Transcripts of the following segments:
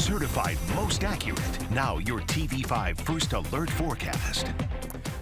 Certified most accurate. Now your TV5 First Alert forecast.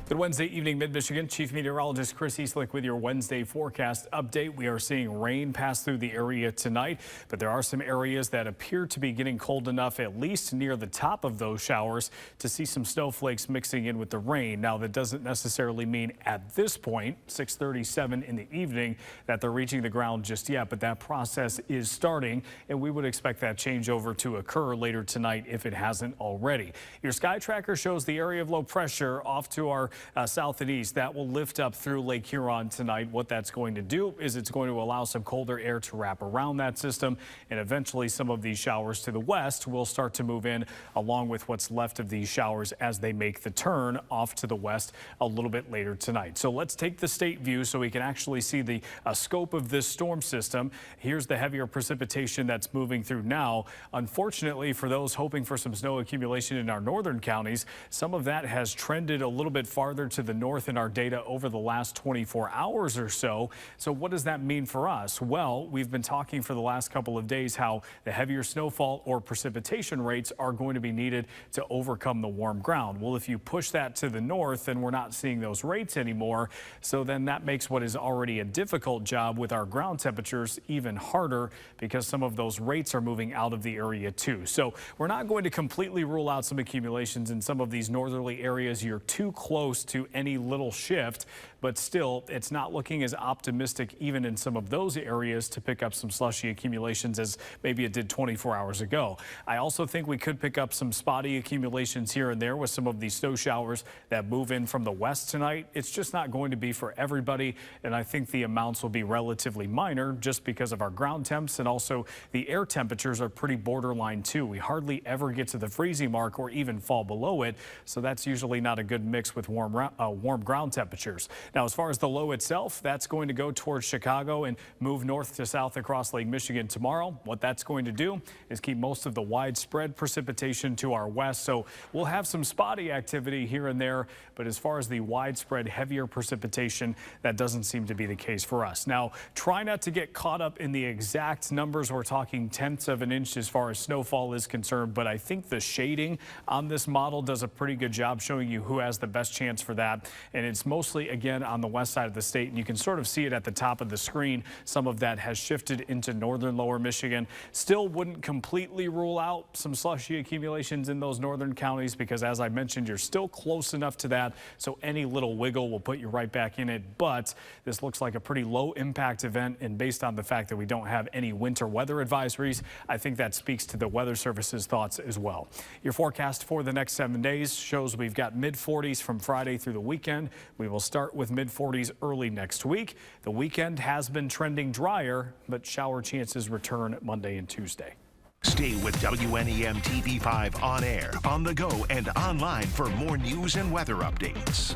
Good Wednesday evening, Mid-Michigan. Chief Meteorologist Chris Easlick with your Wednesday forecast update. We are seeing rain pass through the area tonight, but there are some areas that appear to be getting cold enough, at least near the top of those showers, to see some snowflakes mixing in with the rain. Now, that doesn't necessarily mean at this point, 6:37 in the evening, that they're reaching the ground just yet, but that process is starting, and we would expect that changeover to occur later tonight if it hasn't already. Your sky tracker shows the area of low pressure off to our south and east. That will lift up through Lake Huron tonight. What that's going to do is it's going to allow some colder air to wrap around that system, and eventually some of these showers to the west will start to move in along with what's left of these showers as they make the turn off to the west a little bit later tonight. So let's take the state view so we can actually see the scope of this storm system. Here's the heavier precipitation that's moving through now. Unfortunately, for those hoping for some snow accumulation in our northern counties, some of that has trended a little bit farther to the north in our data over the last 24 hours or so. So what does that mean for us? Well, we've been talking for the last couple of days how the heavier snowfall or precipitation rates are going to be needed to overcome the warm ground. Well, if you push that to the north, then we're not seeing those rates anymore. So then that makes what is already a difficult job with our ground temperatures even harder, because some of those rates are moving out of the area too. So we're not going to completely rule out some accumulations in some of these northerly areas. You're too close to any little shift, but still it's not looking as optimistic even in some of those areas to pick up some slushy accumulations as maybe it did 24 hours ago. I also think we could pick up some spotty accumulations here and there with some of these snow showers that move in from the west tonight. It's just not going to be for everybody, and I think the amounts will be relatively minor just because of our ground temps, and also the air temperatures are pretty borderline too. We hardly ever get to the freezing mark or even fall below it, so that's usually not a good mix with warm ground temperatures. Now, as far as the low itself, that's going to go towards Chicago and move north to south across Lake Michigan tomorrow. What that's going to do is keep most of the widespread precipitation to our west. So we'll have some spotty activity here and there, but as far as the widespread heavier precipitation, that doesn't seem to be the case for us. Now, try not to get caught up in the exact numbers. We're talking tenths of an inch as far as snowfall is concerned, but I think the shading on this model does a pretty good job showing you who has the best chance for that. And it's mostly, again, on the west side of the state, and you can sort of see it at the top of the screen. Some of that has shifted into northern lower Michigan. Still wouldn't completely rule out some slushy accumulations in those northern counties, because as I mentioned, you're still close enough to that, so any little wiggle will put you right back in it. But this looks like a pretty low impact event, and based on the fact that we don't have any winter weather advisories, I think that speaks to the Weather Service's thoughts as well. Your forecast for the next 7 days shows we've got mid-40s from Friday through the weekend. We will start with mid-40s early next week. The weekend has been trending drier, but shower chances return Monday and Tuesday. Stay with WNEM TV5 on air, on the go, and online for more news and weather updates.